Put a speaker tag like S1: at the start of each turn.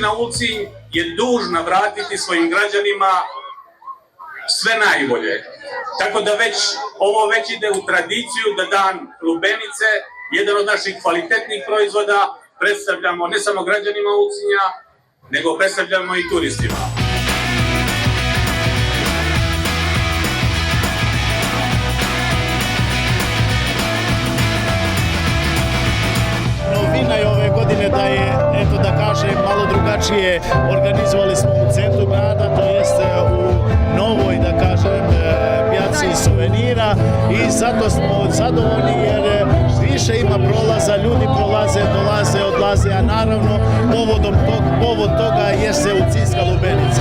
S1: opština Ulcinj je dužna vratiti svojim građanima sve najbolje. Tako da ovo već ide u tradiciju da dan lubenice, jedan od naših kvalitetnih proizvoda, predstavljamo ne samo građanima Ulcinja, nego predstavljamo i turistima.
S2: Novina je ove godine da je, eto da kažem, malo drugačije organizovali smo u centru grada, to jeste u novoj, da kažem, pijaci suvenira i zato smo zadovoljni jer više ima prolaza, ljudi prolaze, dolaze, odlaze, a naravno povod toga jeste Ulcinjska lubenica.